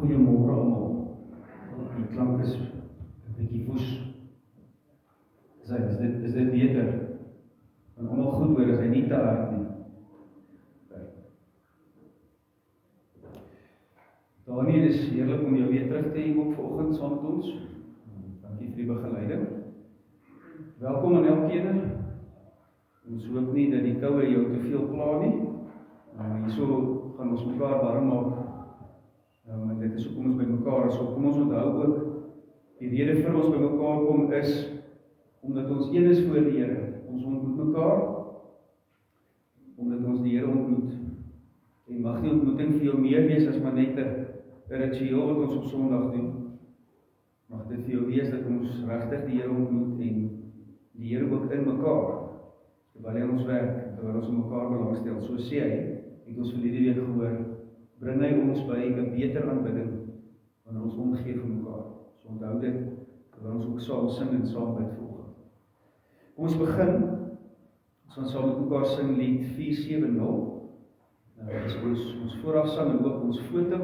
Goeiemôre almal. Die klank is 'n bietjie woes. Is dit beter? En almal goed hoor, is hy nie te hard nie. Daniel, is heerlik om jou weer terug te hê ook vanoggend saam met ons. Dankie vir die begeleiding. Welkom aan elkeen. Ons hoop nie dat die koue jou te veel pla nie. Hierso gaan ons mekaar warm maak. En dit is hoekom ons by mekaar is. Kom ons onthou ook, die rede vir ons by mekaar kom is, omdat ons een is voor die Here. Ons ontmoet mekaar, omdat ons die Here ontmoet. En mag die ontmoeting vir jou meer wees as maar net 'n ritueel wat ons op Sondag doen. Mag dit vir jou wees dat ons regtig die Here ontmoet en die Here ook in mekaar. Terwyl hy ons werk, terwyl ons mekaar belangstel. So sê hy, het ons verlede week gehoor, bring hy ons by 'n beter aanbidding, wanneer ons omgee vir mekaar. So onthou dit, terwyl ons ook saam sing en saam bid volgende. Kom ons begin, ons gaan saam met mekaar sing lied 470. Ons vooraf sang en ook ons foto,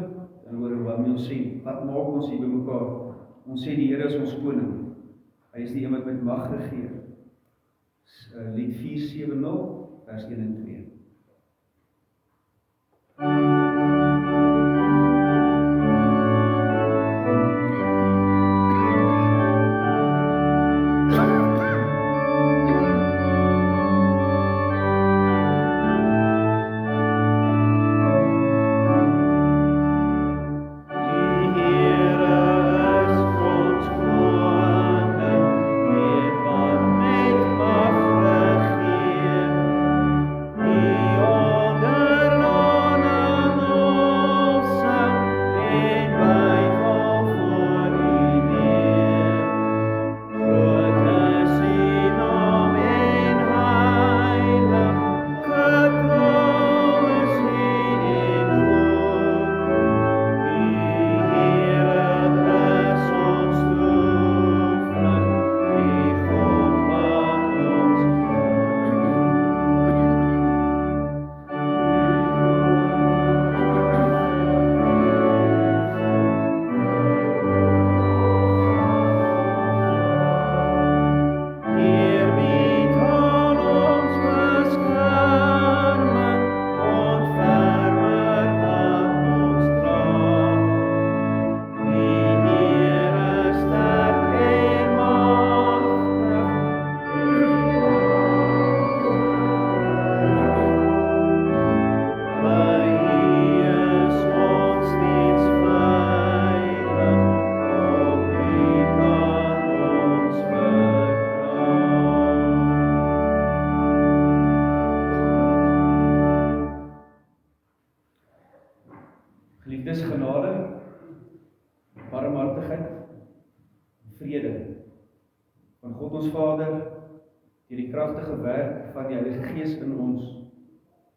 en hoor waarmee ons sê, wat maak ons hier by mekaar? Ons sê die Here is ons koning, hy is die een wat met mag regeer. Lied 470, vers 1 en 2. Geliefdes, genade, barmhartigheid, vrede van God ons Vader, deur die kragtige werk van die Heilige Gees in ons,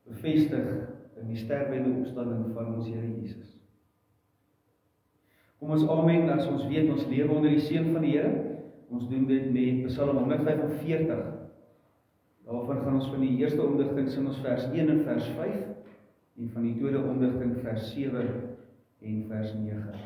bevestig in die sterwe en die opstanding van ons Here Jesus. Kom ons amen, as ons weet, ons lewe onder die seën van die Here. Ons doen dit met Psalm 145. Daarvan gaan ons van die eerste ondigting sing ons vers 1 en vers 5. En van die tweede ondigting vers 7 en vers 9.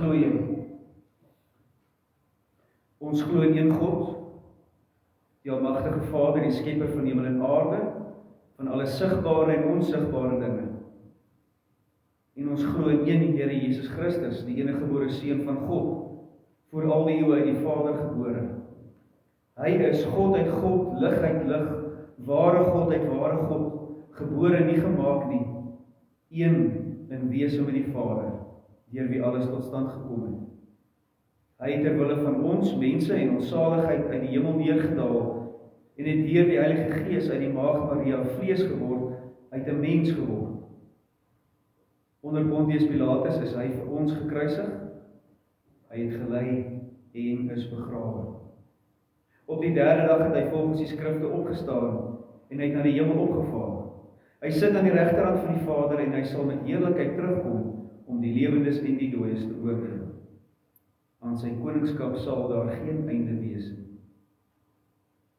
glo jy? Ons glo in een God, die almagtige Vader, die skepper van hemel en aarde, van alle sigbare en onsigbare dinge. En ons glo in een Here Jesus Christus, die eniggebore Seun van God, voor al die eeue uit die Vader gebore. Hy is God uit God, lig uit lig, ware God uit ware God, gebore nie gemaak nie, een in wese met die Vader, deur wie alles tot stand gekom het. Hy het ter wille van ons mense en ons saligheid uit die hemel neergedaal en het deur die Heilige Gees uit die maagd Maria vlees geword, uit 'n mens geword. Onder Pontius Pilatus is hy vir ons gekruisig. Hy het gelei en is begrawe. Op die derde dag het hy volgens die skrifte opgestaan en hy het na die hemel opgevaar. Hy sit aan die regterhand van die Vader en hy sal met heerlikheid terugkom om die lewendes en die dooies te oordeel. Aan sy koningskap sal daar geen einde wees nie.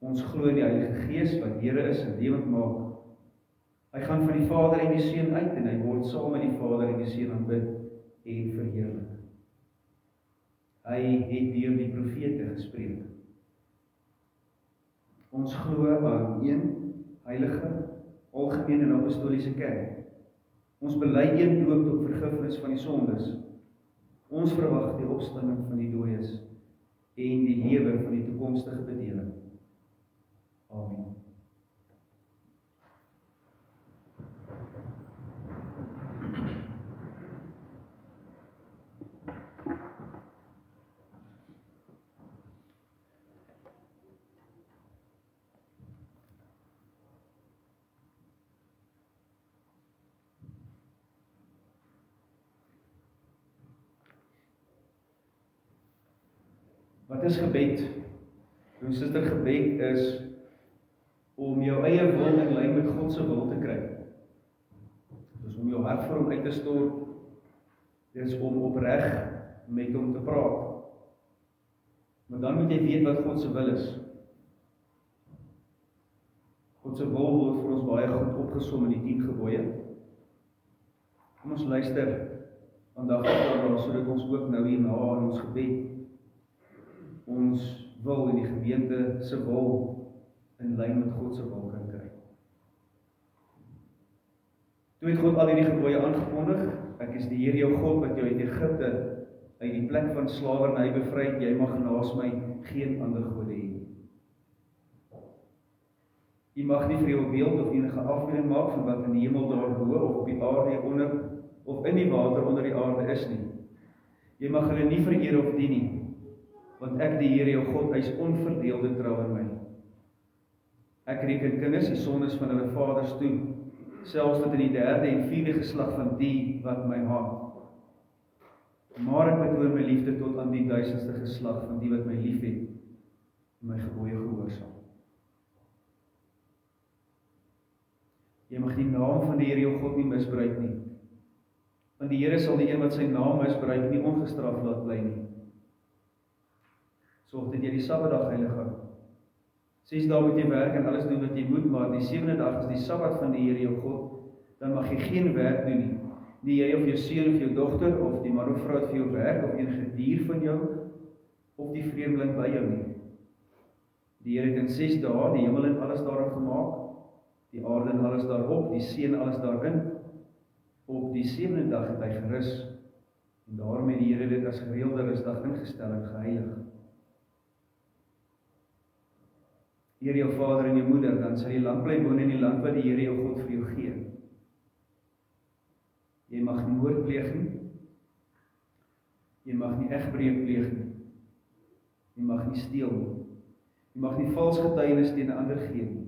Ons glo in die Heilige Gees wat Here is en lewend maak. Hy gaan van die Vader en die Seun uit en hy word saam met die Vader en die Seun aanbid en verheerlik. Hy het deur die profete gespreek. Ons glo aan een heilige, algemene en apostoliese kerk. Ons bely een doop tot vergifnis van die sondes. Ons verwag die opstanding van die dooies en die lewe van die toekomstige bedeling. Amen. Wat is gebed? Ons suster, gebed is om jou eie wil in lyn met God se wil te kry. Dus om jou hart vir hom uit te stort, dit is om opreg met hom te praat. Maar dan moet jy weet wat God se wil is. God se wil word vir ons baie goed opgesom in die 10 gebooie. Kom ons luister aandagtig daarna, sodat ons ook nou hierna in ons gebed ons wil in die gemeente se wil in lyn met God se wil kan kry. Toe het God al hierdie gebooie aangekondig, ek is die Here jou God wat jou uit Egipte, uit die plek van slawerny bevry het, jy mag naas my geen ander gode hê. Jy mag nie vir jou beeld of enige afbeelding maak van wat in die hemel daarbo of op die aarde hieronder of in die water onder die aarde is nie. Jy mag hulle nie vereer of dien nie, want ek die Here jou God, hy is onverdeelde trou aan my. Ek reken kinders die sondes van hulle vaders toe, selfs tot in die 3de en 4de geslag van die wat my haat. Maar ek betoon my liefde tot aan die 1000ste geslag van die wat my lief het en my gebooie gehoorsaam. Jy mag die naam van die Here jou God nie misbruik nie, want die Here sal die een wat sy naam misbruik nie ongestraf laat bly nie. Sorg dat jy die Sabbatdag heilig hou. 6 dae moet jy werk en alles doen wat jy moet, maar die 7de dag is die Sabbat van die Here jou God, dan mag jy geen werk doen nie. Nie jy of jou seun of jou dogter, of die man of vrou wat vir jou werk, of enige dier van jou, of die vreemdeling by jou nie. Die Here het in 6 dae die hemel en alles daarin gemaak, die aarde en alles daarop, die see en alles daarin. Op die 7de dag het hy gerus, en daarom het die Here dit as gereelde rusdag ingestel en geheilig. Eer jou vader en jou moeder, dan sal jy lank bly woon in die land wat die Here jou God vir jou gee. Jy mag nie moord pleeg nie. Jy mag nie egbreek pleeg nie. Jy mag nie steel nie. Jy mag nie vals getuienis teen 'n ander gee nie.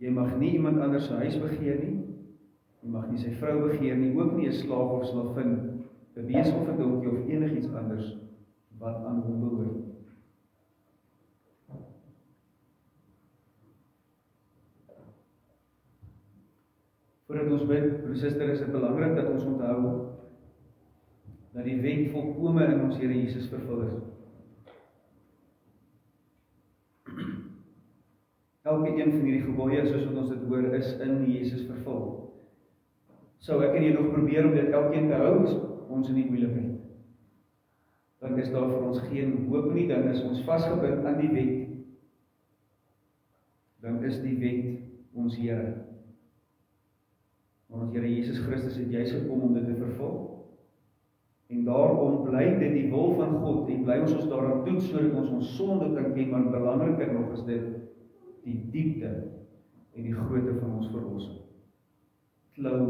Jy mag nie iemand anders se huis begeer nie. Jy mag nie sy vrou begeer nie, ook nie 'n slaaf of slavin, 'n wees of 'n donkie of enigiets anders wat aan hom behoort. Voordat ons bid, broer en suster, is dit belangrik dat ons onthou dat die wet volkome in ons Here Jesus vervul is. Elke een van hierdie gebooie, soos wat ons dit hoor, is in Jesus vervul. Sou ek en jy nog probeer om dit elkeen te hou, is ons in die moeilikheid. dan is daar vir ons geen hoop nie, dan is ons vasgebind aan die wet. Dan is die wet ons Here. Maar ons Here Jesus Christus het juis gekom om dit te vervul. En daarom bly dit die wil van God, en bly ons daaraan doen, sodat ons sonde kan ken, maar belangriker nog is dit die diepte en die grootte van ons verlossing. Klou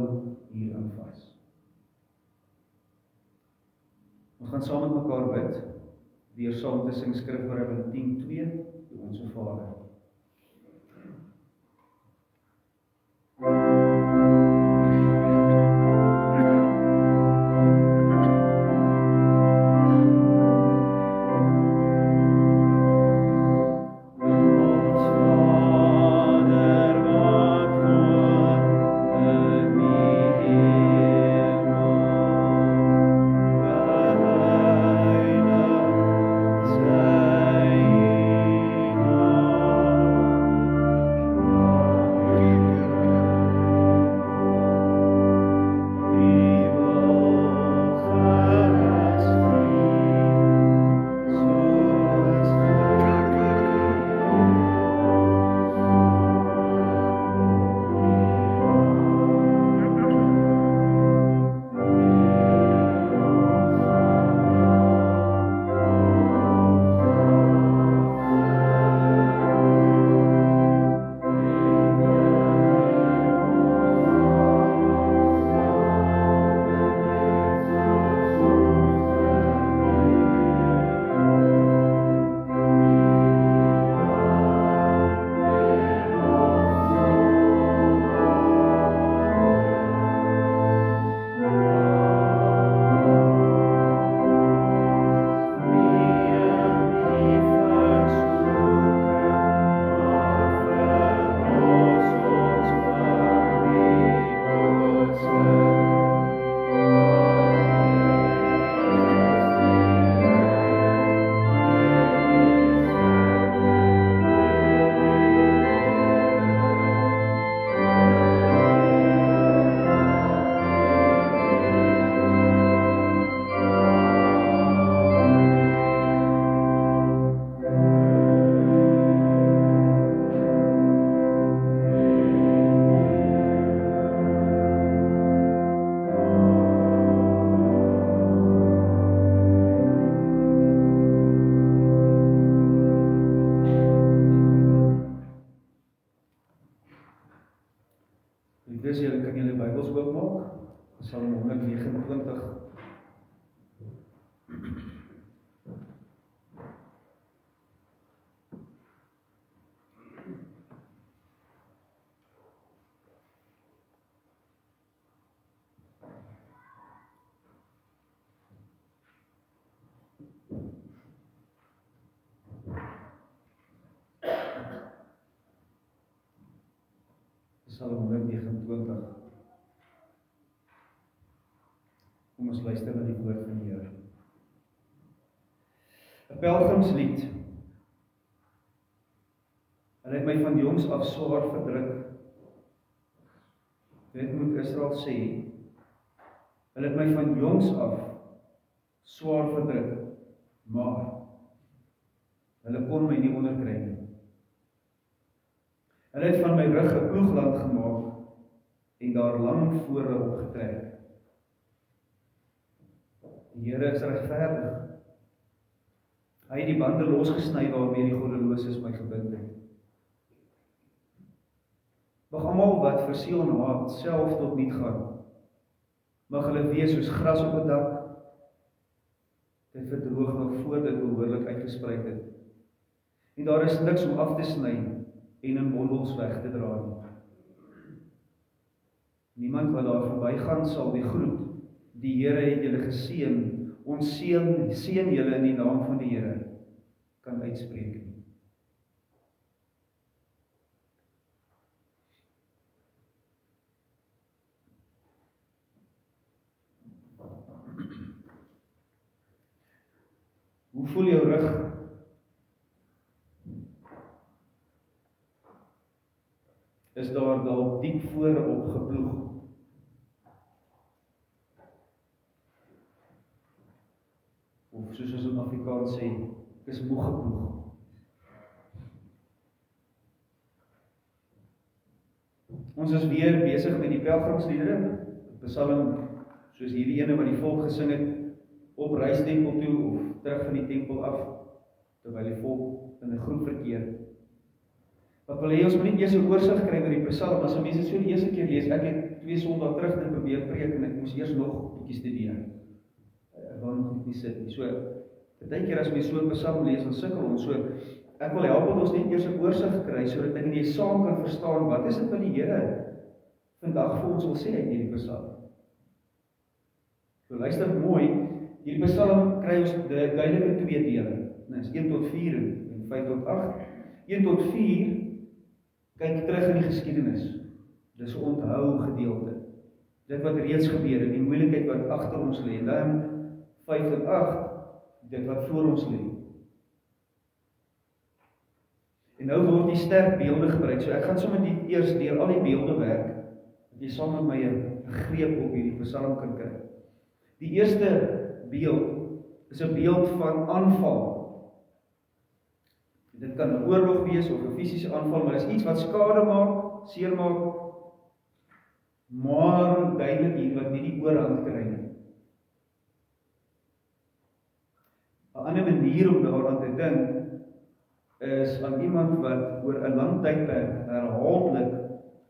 hierin vas. Ons gaan saam met mekaar bid, deur saam te sing Skrifwoorde 10:2, die Onse Vader. Dus julle kan julle Bybels oopmaak, Psalm 129. Psalm 129. Kom ons luister na die woord van die Here. 'n Pelgrimslied. Hulle het my van jongs af swaar verdruk. Dit moet Israel sê. Hulle het my van jongs af swaar verdruk, maar hulle kon my nie onderkry nie. Hulle het van my rug 'n ploegland gemaak en daar lang vore opgetrek. Die Here is regverdig. Hy het die bande losgesny waarmee die goddeloses my gebind het. Mag almal wat verseël en haat self tot niet gaan. Mag hulle wees soos gras op 'n dak. Dit verdroog nog voor dit behoorlik uitgesprei het. En daar is niks om af te sny en in bondels weg te dra nie. Niemand wat daar verbygaan sal die groet. Die Here het julle geseën. Ons seën julle in die naam van die Here kan uitspreek nie. Hoe voel jou rug? Is daar dalk diep vore opgeploeg? Of soos ons Afrikaans sê, ek is moeg geploeg. Ons is weer besig met die pelgrimsliedere, Psalm soos hierdie ene wat die volk gesing het, op reistempel toe, of terug van die tempel af, terwyl die volk in 'n groep verkeer. Wat wil hê, ons moet nie eers 'n oorsig kry oor die Psalm, as mense so die eerste keer lees, ek het 2 Sondae terug dit probeer preek, en ek moes eers nog bietjie studeer. Ek wou nog nie sit nie. So, partykeer as mens so 'n Psalm lees, dan sukkel ons. So, ek wil help dat ons net eers 'n oorsig kry, sodat ek en jy saam kan verstaan, wat is dit wat die Here vandag vir ons wil sê uit hierdie Psalm. So, luister mooi, hierdie Psalm kry ons duidelike 2 dele. Dit is 1 tot 4 en 5 tot 8. 1 tot 4 kyk terug in die geskiedenis. Dis 'n onthou gedeelte. Dit wat reeds gebeur het, die moeilikheid wat agter ons lê. En dan 5 tot 8, dit wat voor ons lê. En nou word die sterk beelde gebruik. So ek gaan sommer eers deur al die beelde werk, dat jy saam met my 'n greep op hierdie Psalm kan kry. Die eerste beeld is 'n beeld van aanval. Dit kan 'n oorlog wees of 'n fisiese aanval, maar dit is iets wat skade maak, seermaak, maar duidelik hier wat nie die oorhand kry nie. 'n ander manier om daaraan te dink is aan iemand wat oor 'n lang tydperk herhaaldelik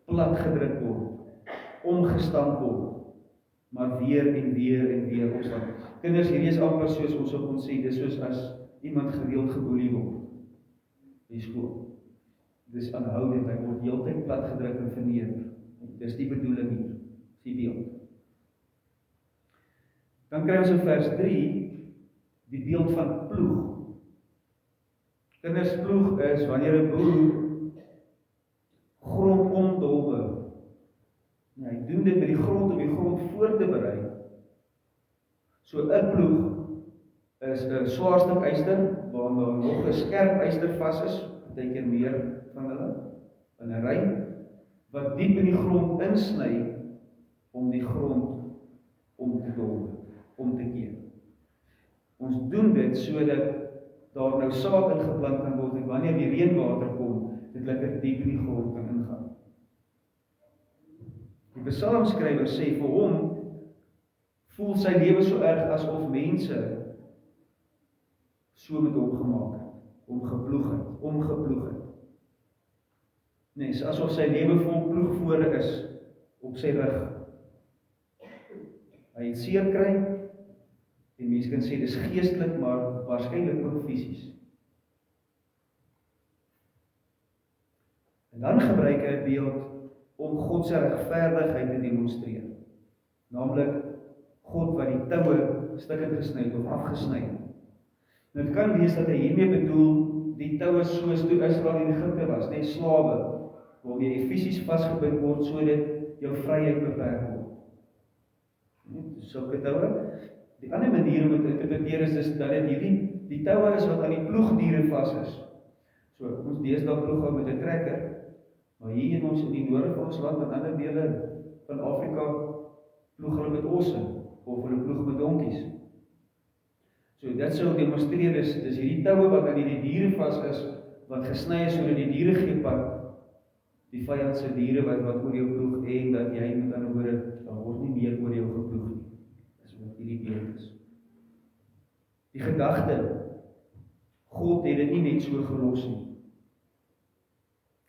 plat gedruk word, omgestamp word, maar weer en weer en weer opstaan. Kinders, hierdie is amper soos ons op ons sê, dis soos as iemand gereeld geboelie word in skool. Dis aanhoudend, hy word heeltyd plat gedruk en verneder. Dis die bedoeling hier, die beeld. Dan kry ons in vers 3 die beeld van ploeg. Kinders, ploeg is wanneer 'n boer grond omdolwe. Ja, hy doen dit met die grond om die grond voor te berei. So 'n ploeg is 'n swaar stuk yster, waar nog 'n skerp yster vas is, partykeer meer van hulle, in 'n ry, wat diep in die grond insny, om die grond om te dolwe, om te keer. Ons doen dit sodat daar nou saad ingeplant kan word, en wanneer die reënwater kom, dit lekker diep in die grond kan ingaan. Die psalmskrywer sê vir hom, voel sy lewe so erg asof mense so met hom gemaak het, omgeploeg het. Nee, so asof sy lewe vol ploegvore is, op sy rug. Hy het seer kry, en mense kan sê, dis geestelik, maar waarskynlik ook fisies. En dan gebruik hy 'n beeld om God se regverdigheid te demonstreer. Naamlik, God wat die toue stukkend gesny het of afgesny het. Nou, het kan wees dat hy hiermee bedoel, die toue soos toe Israel in Egipte was, net slawe, waarmee jy fisies vasgebind word, sodat jou vryheid beperk word. Sulke toue. Die ander manier om dit te interpreteer is dat dit die toue is wat aan die ploegdiere vas is. So, ons deesdae ploeg met 'n trekker, maar hier in ons in die noorde van ons land en ander dele van Afrika ploeg hulle met osse, of hulle ploeg met donkies. So, dit sou demonstreer dis hierdie toue wat aan die diere vas is, wat gesny is sodat die diere gee pad, die vyand se diere wat oor jou ploeg, en dat jy met ander woorde, daar word nie meer oor jou geploeg nie. Dis wat hierdie beeld is. Die gedagte, God het dit nie net so gelos nie.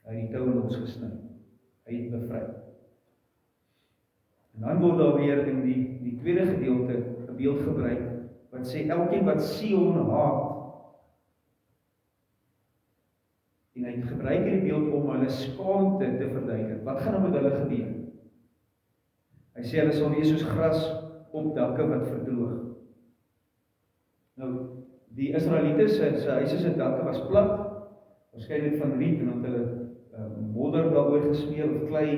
Hy het die toue losgesny. Hy het bevry. En dan word daar weer in die tweede gedeelte 'n beeld gebruik, wat sê, elkeen wat Sion haat, en hy gebruik hierdie beeld om hulle skaamte te verduidelik. Wat gaan nou met hulle gebeur? Hy sê, hulle sal wees soos gras op dakke wat verdroog. Nou, die Israeliete se huise se dakke was plat, waarskynlik van riet, en dan het hulle modder daaroor gesmeer of klei,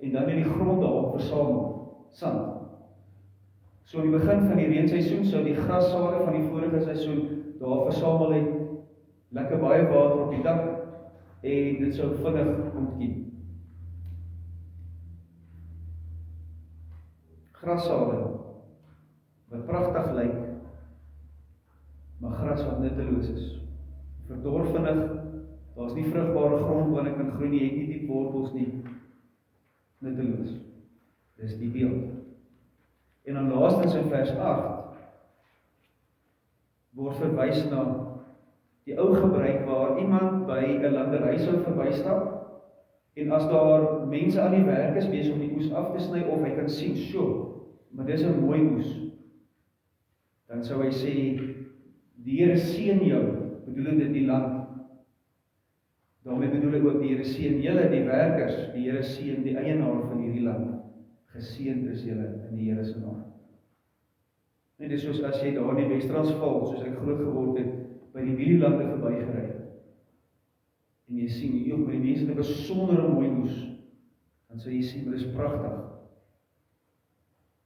en dan het die grond daarop versamel, sand. So in die begin van die reenseisoen sou die grassade van die vorige seisoen daar versamel het, lekker baie water op die dak, en dit sou vinnig ontkiem. Grassade wat pragtig lyk, maar gras wat nutteloos is. Verdor vinnig, daar is nie vrugbare grond waarin kan groei nie, het nie diep wortels nie, nutteloos. Dis die beeld. En dan laastens in vers 8, word verwys na die ou gebruik waar iemand by 'n landery sou verbystap, en as daar mense aan die werk is, besig om die oes af te sny, of hy kan sien, maar dis 'n mooi oes, dan sou hy sê, die Here seën jou, bedoel dit die land. Daarmee bedoel ek ook, die Here seën julle, die werkers, die Here seën die eienaar van hierdie land. Geseënd is julle in die Here se naam. Net dis soos as jy daar in die Wes-Transvaal, soos ek groot geword het, by die wielande verbygery. En jy sien, joh, maar die mense het 'n besondere mooi oes. Dan sal jy sien, maar dis pragtig.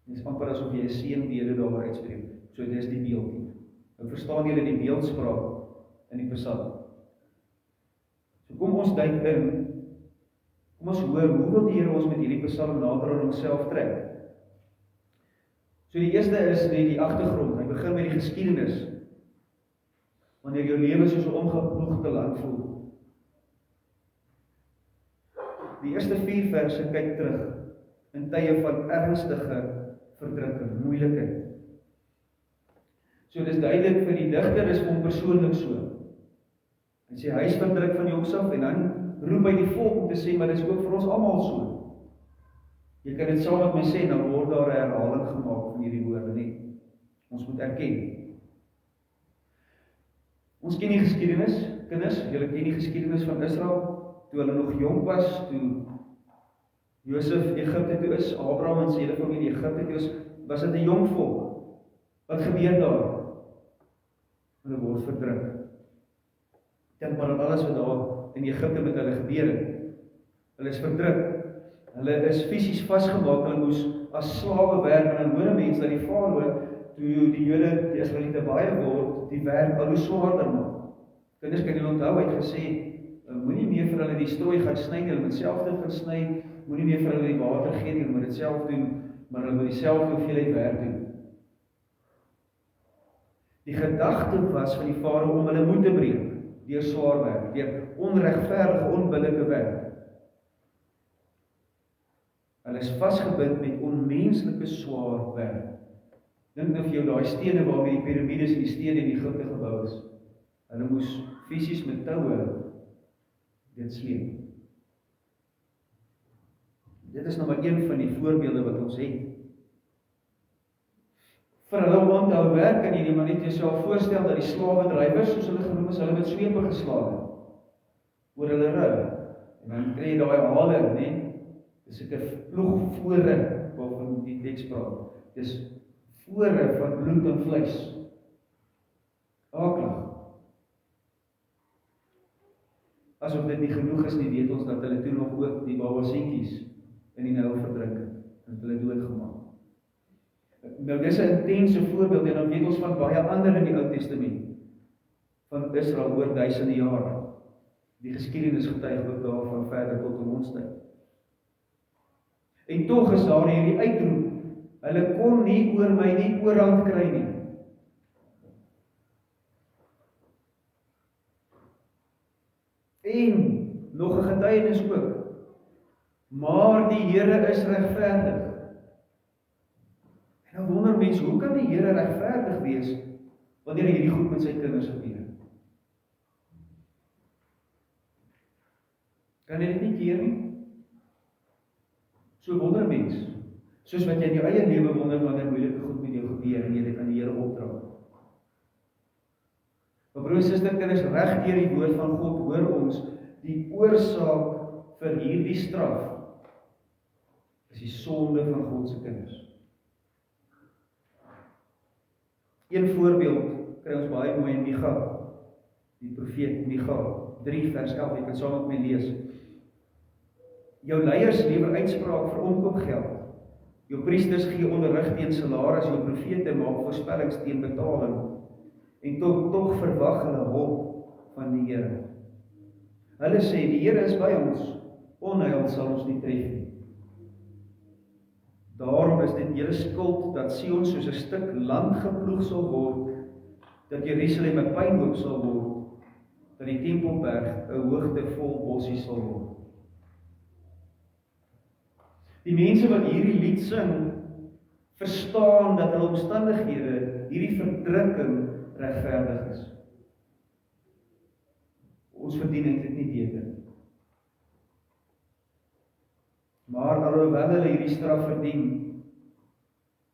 Dit is amper asof jy 'n seënbede daar uitspreek. So dis die beeld. Nou verstaan julle die beeldspraak in die Psalm. So kom ons duik in. Kom ons hoor, hoe wil die Here ons met hierdie Psalm nader aan homself trek? So die eerste is net die agtergrond. Hy begin met die geskiedenis. Wanneer jou lewe soos 'n omgeploegde land voel. Die eerste 4 verse kyk terug in tye van ernstige verdrukking, moeilikheid. So dis duidelik vir die digter is hom persoonlik so. Hy sê hy is verdruk van homself en dan roep hy die volk om te sê, maar dis ook vir ons almal so. Jy kan dit saam met my sê, dan word daar 'n herhaling gemaak van hierdie woorde nie. Ons moet erken. Ons ken die geskiedenis, kinders, julle ken die geskiedenis van Israel, toe hulle nog jonk was, toe Josef Egipte toe is, Abraham en sy hele familie Egipte toe is, was dit 'n jong volk. Wat gebeur daar? Hulle word verdruk. Dink maar aan alles wat daar in Egipte met hulle gebeur het. Hulle is verdruk. Hulle is fisies vasgemaak, hulle moes as slawe werk, en dan hoor mense dat die Farao, toe die Jode, die Israeliete baie word, die werk al hoe swaarder maak. Kinders kan julle onthou, hy het gesê, moenie meer vir hulle die strooi gaan sny, hulle moet self dit gaan sny, moenie meer vir hulle die water gee, hulle moet dit self doen, maar hulle moet dieselfde hoeveelheid werk doen. Die gedagte was van die Farao om hulle moed te breek, deur swaar werk, deur onregverdige, onbillike werk. Hulle is vasgebind met onmenslike swaar werk. Dink nou vir jou daai stene waarmee die piramides en die stede in Egipte gebou is. Hulle moes fisies met toue dit sleep. Dit is nou maar een van die voorbeelde wat ons het. Vir hulle om aan te hou werk, kan jy maar net jouself voorstel dat die slawedrywers, soos hulle genoem is, hulle met swepe geslaan het oor hulle rug. En dan kry jy daai hale, né? Dis 'n ploegvore waarvan die teks praat. Dis vore van bloed en vleis. Akelig. Asof dit nie genoeg is nie, weet ons dat hulle toe nog ook die babasietjies in die Nyl verdrink en hulle doodgemaak. Nou dis 'n intense voorbeeld en dan weet ons van baie ander in die Ou Testament van Israel oor duisende jare. Die geskiedenis getuig ook daarvan verder tot in ons tyd. En tog is daar hierdie uitroep, hulle kon nie oor my nie oorhand kry nie. En nog 'n getuienis ook, maar die Here is regverdig. En dan wonder mense, hoe kan die Here regverdig wees wanneer hierdie goed met sy kinders gebeur? Kan jy dit nie keer nie? So wonder mens, soos wat jy in jou eie lewe wonder wanneer moeilike goed met jou gebeur en jy dit aan die Here opdra. Maar broer en suster, kinders, reg deur die woord van God hoor ons die oorsaak vir hierdie straf is die sonde van God se kinders. Een voorbeeld kry ons baie mooi in Micha, die profeet Micha 3 vers 11, jy kan saam met my lees. Jou leiers lewer uitspraak vir omkoopgeld. Jou priesters gee onderrig teen salaris, jou profete maak voorspellings teen betaling. En tog verwag hulle hulp van die Here. Hulle sê die Here is by ons, onheil sal ons nie tref nie. Daarom is dit julle skuld dat Sion soos 'n stuk land geploeg sal word dat Jerusalem 'n pynhoop sal word, dat die Tempelberg 'n hoogte vol bossies sal word. Die mense wat hierdie lied sing, verstaan dat hulle omstandighede, hierdie verdrukking regverdig is. Ons verdien eintlik nie beter. Maar alhoewel hulle hierdie straf verdien,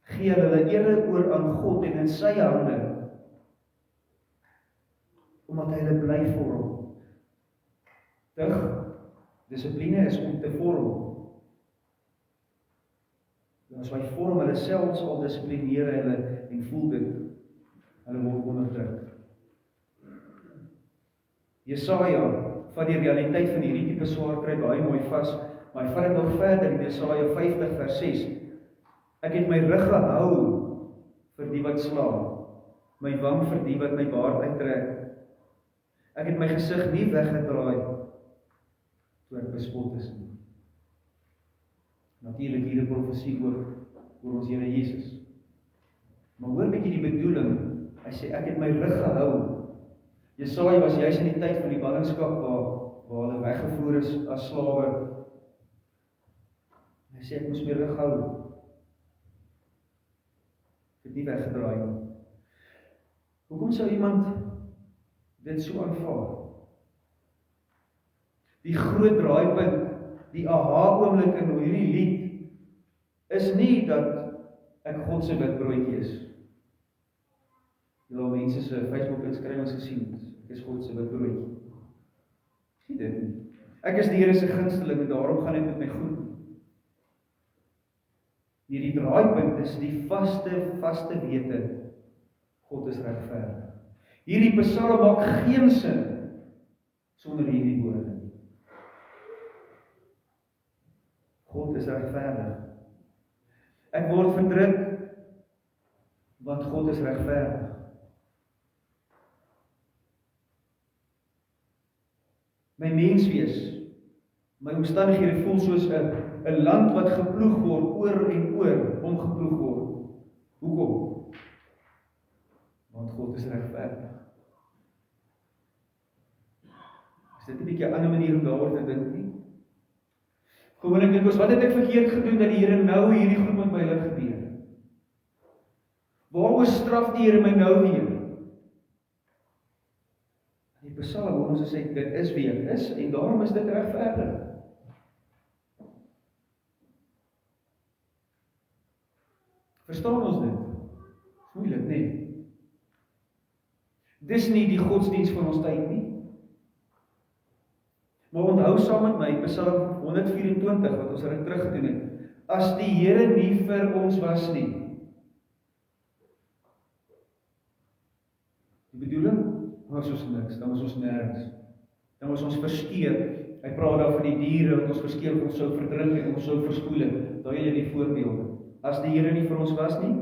gee hulle ere oor aan God en in sy hande, omdat hy hulle bly vorm. Dissipline is om te vorm. As hy vorm hulle selfs al dissiplineer hulle en voel dit, hulle word onderdruk. Jesaja vat die realiteit van hierdie tipe swaarkry baie mooi vas, maar hy vat dit nog verder in Jesaja 50 vers 6. Ek het my rug gehou vir die wat sla, my wang vir die wat my baard uittrek. Ek het my gesig nie weggedraai toe ek bespot is nie. Natuurlik hier 'n profesie oor ons Here Jesus. Maar hoor bietjie die bedoeling. Hy sê ek het my rug gehou. Jesaja was juis in die tyd van die ballingskap waar hulle weggevoer is as slawe. Hy sê ek moes my rug hou. Ek het nie weggedraai nie. Hoekom sou iemand dit so aanvaar? Die groot draaipunt, die aha-oomblik in hierdie lied, is nie dat ek God se witbroodjie is. Julle mense se Facebook-inskrywings gesien, ek is God se witbroodjie. Sien dit nie. Ek is die Here se gunsteling en daarom gaan dit met my goed. Hierdie draaipunt is die vaste wete, God is regverdig. Hierdie psalm maak geen sin sonder hierdie woorde. God is regverdig. Ek word verdruk, want God is regverdig. My menswees, my omstandighede voel soos 'n land wat geploeg word, oor en oor, omgeploeg word. Hoekom? Want God is regverdig. Is dit 'n bietjie 'n ander manier om daaroor te dink nie? Gewoonlik dink ons, wat het ek verkeerd gedoen dat die Here nou hierdie goed met my lewe gebeur? Waaroor straf die Here my nou weer? Die Psalm hoor ons sê, dit is wie ek is, en daarom is dit regverdig. Verstaan ons dit? Dis moeilik, nee. Dis nie die godsdiens van ons tyd nie. Maar onthou saam met my Psalm 124 wat ons ruk terug gedoen het. As die Here nie vir ons was nie. Die bedoeling? Was ons niks, dan was ons nêrens. Dan was ons verskeer. Hy praat daar van die diere wat ons verskeer, ons sou verdrink en ons sou verspoel. Daai is die voorbeelde. As die Here nie vir ons was nie,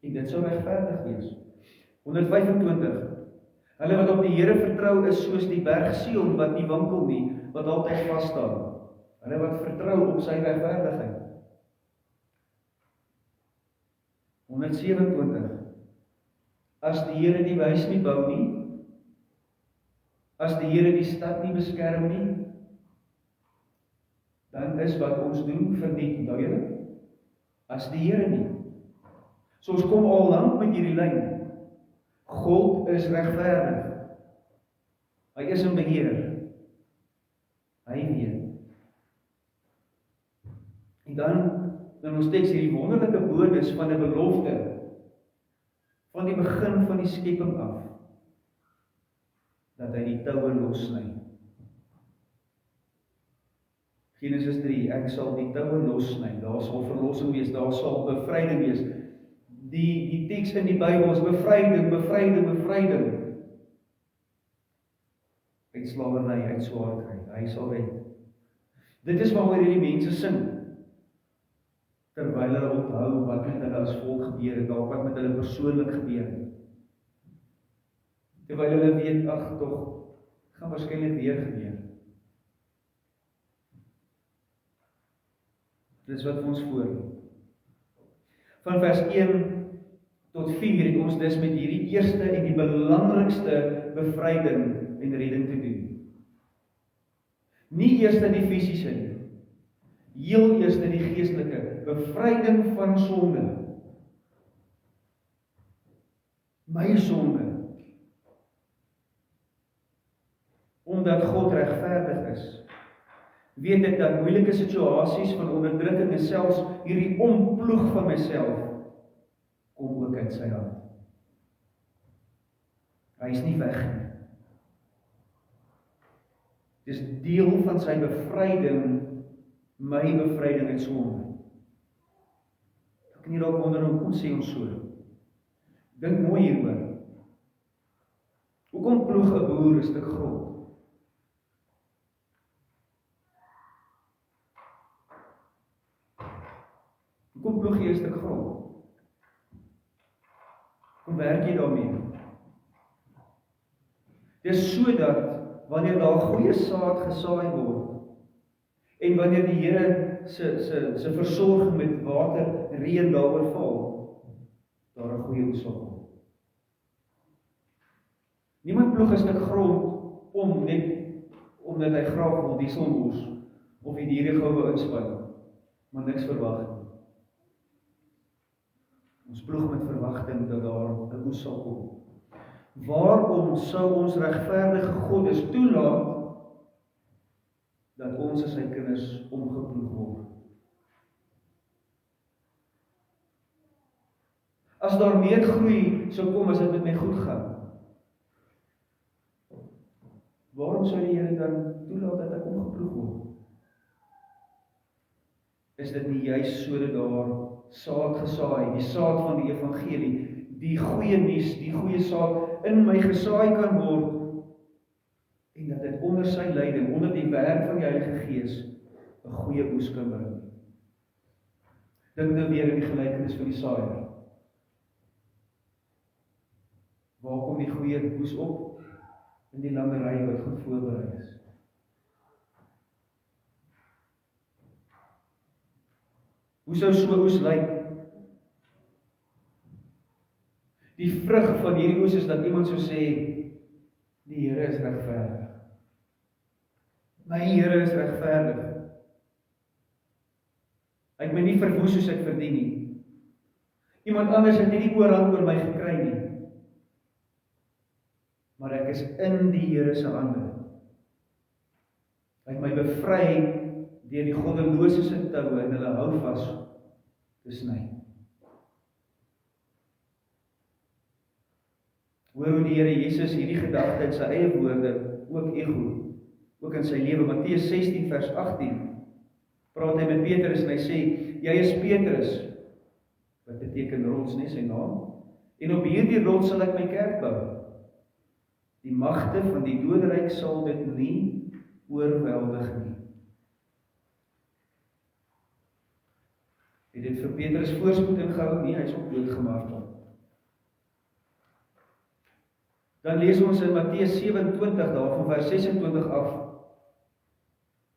en dit sou regverdig wees. 125. Hulle wat op die Here vertrou is soos die berg Sion wat nie wankel nie, wat altyd vas staan. Hulle wat vertrou op sy regverdigheid. 127. As die Here die huis nie bou nie, as die Here die stad nie beskerm nie, dan is wat ons doen verniet. Duidelik. As die Here nie. So ons kom al lank met hierdie lyn. God is regverdig. Hy is in beheer. Hy weet. En dan in ons teks hierdie wonderlike bonus van 'n belofte van die begin van die skepping af, dat hy die toue lossny. Genesis 3, ek sal die toue lossny, daar sal verlossing wees, daar sal bevryding wees. Die teks in die Bybel is bevryding, uit slawerny, uit swaarkry, hy sal red. Dit is waaroor hierdie mense sing, terwyl hulle onthou wat met hulle as volk gebeur het, dalk wat met hulle persoonlik gebeur het. Terwyl hulle weet, ag tog, gaan waarskynlik weer gebeur. Dit is wat vir ons voor. Van vers 1 tot 4 het ons dus met hierdie eerste en die belangrikste bevryding en redding te doen. Nie eers die fisiese nie, heel eers die geestelike, bevryding van sonde. My sonde. Omdat God regverdig is, weet ek dat moeilike situasies van onderdrukking en selfs hierdie omploeg van myself kom ook uit sy hand. Hy is nie weg nie. Dit is deel van sy bevryding, my bevryding uit sonde. Ek kan nie dalk wonder hoekom sê ons so. Dink mooi hieroor. Hoekom ploeg 'n boer 'n stuk grond? Hoekom ploeg jy 'n stuk grond? Hoe werk jy daarmee? Dis sodat wanneer daar goeie saad gesaai word en wanneer die Here se versorging met water, reën daaroor val, daar 'n goeie oes sal kom. Niemand ploeg 'n stuk grond om net omdat hy graag wil die son oes of die diere gou wil inspann, maar niks verwag nie. Ons ploeg met verwagting dat daar 'n oes sal kom. Waarom sou ons regverdige God dus toelaat dat ons as sy kinders omgeploeg word? As daar meer groei sou kom as dit met my goed gaan, waarom sou die Here dan toelaat dat ek omgeploeg word? Is dit nie juis sodat daar saad gesaai, die saad van die evangelie, die goeie nuus, die goeie saad in my gesaai kan word, en dat dit onder sy leiding, onder die werk van die Heilige Gees, 'n goeie oes kan bring. Dink nou weer in die gelykenis van die saaier. Waar kom die goeie oes op? In die landery wat goed voorberei is. Hoe sou so 'n oes lyk? Die vrug van hierdie oes is dat iemand sou sê, die Here is regverdig. My Here is regverdig. Hy het my nie verwoes soos ek verdien nie. Iemand anders het nie die oorhand oor my gekry nie. Maar ek is in die Here se hande. Hy het my bevry deur die goddelose se toue en hulle hou vas te sny. Hoor hoe die Here Jesus hierdie gedagte in sy eie woorde ook ego, ook in sy lewe. Matteus 16 vers 18 praat hy met Petrus en hy sê, jy is Petrus, wat beteken rots, nie sy naam, en op hierdie rots sal ek my kerk bou. Die magte van die doderyk sal dit nie oorweldig nie. Het dit vir Petrus voorspoed ingehou? Nee, hy is ook doodgemartel. Dan lees ons in Matteus 27 daarvan vers 26 af.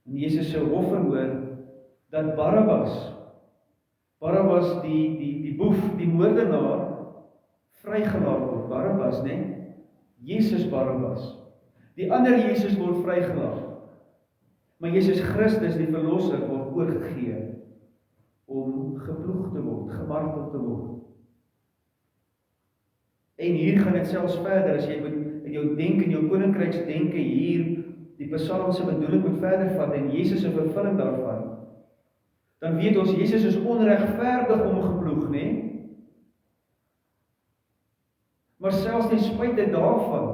En Jesus se offerhoor dat Barabbas die boef, die moordenaar vrygelaat word. Barabbas, né? Jesus Barabbas. Die ander Jesus word vrygelaat. Maar Jesus Christus, die verlosser, word oorgegee om geploeg te word, gemartel te word. En hier gaan dit selfs verder, as jy in jou denke, in jou koninkryksdenke hier, die psalmse bedoeling moet verder vat, en Jesus se vervulling daarvan, dan weet ons, Jesus is onregverdig omgeploeg, né? Maar selfs ten spyte daarvan,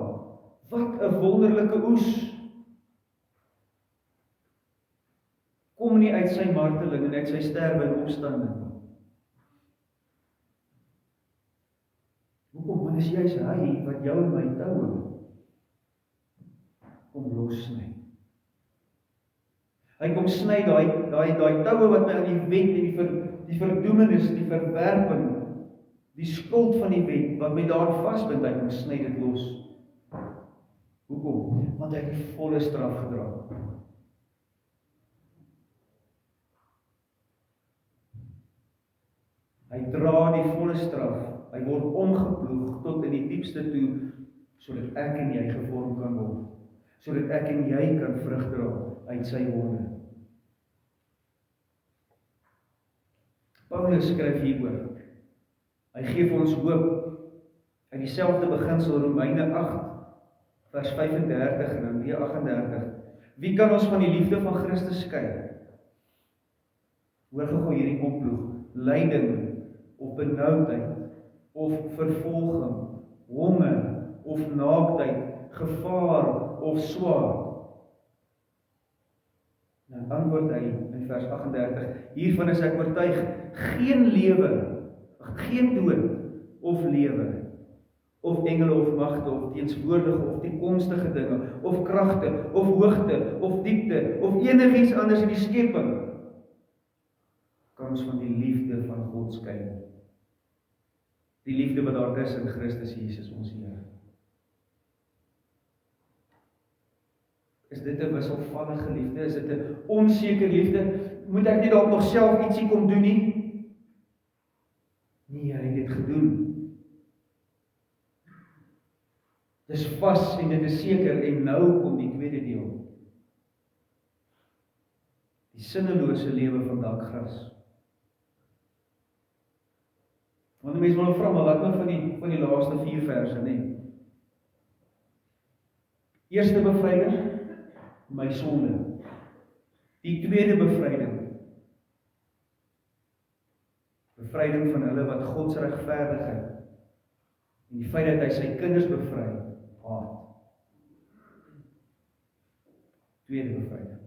wat 'n wonderlike oes, kom nie uit sy marteling en uit sy sterwe en opstanding. Hoekom? Want is juist hy wat jou en my toue kom lossny. Hy kom sny daai toue wat my aan die wet en die verdoemenis, die verwerping, die skuld van die wet wat my daar vasbind, hy kom sny dit los. Hoekom? Want hy het die volle straf gedra. Hy dra die volle straf Hy word omgeploeg tot in die diepste toe, sodat ek en jy gevorm kan word. Sodat ek en jy kan vrug dra uit sy wonde. Paulus skryf hieroor. Hy gee vir ons hoop uit dieselfde beginsel, Romeine 8, vers 35 en dan weer 38. Wie kan ons van die liefde van Christus skei? Hoor gou hierdie oproep: lyding of benoudheid of vervolging, honger of naaktheid, gevaar of swaard. Dan antwoord hy in vers 38, hiervan is ek oortuig, geen lewe, geen dood of lewe, of engele of magte, of teenswoordige of toekomstige dinge, of kragte, of hoogte, of diepte, of enigiets anders in die skepping, kan ons van die liefde van God skei. Die liefde wat daar is in Christus Jesus ons Here. Is dit 'n wisselvallige liefde? Is dit 'n onseker liefde? Moet ek nie dalk nog self ietsie kom doen nie? Nee, hy het dit gedoen. Dis vas en dit is seker, en nou kom die tweede deel. Die sinnelose lewe van dakgras. Want die mense wil vra, maar wat nou van die laaste 4 verse, nee? Eerste bevryding, my sonde. Die tweede bevryding, bevryding van hulle wat God se regverdigheid en die feit dat hy sy kinders bevry, haat. Tweede bevryding.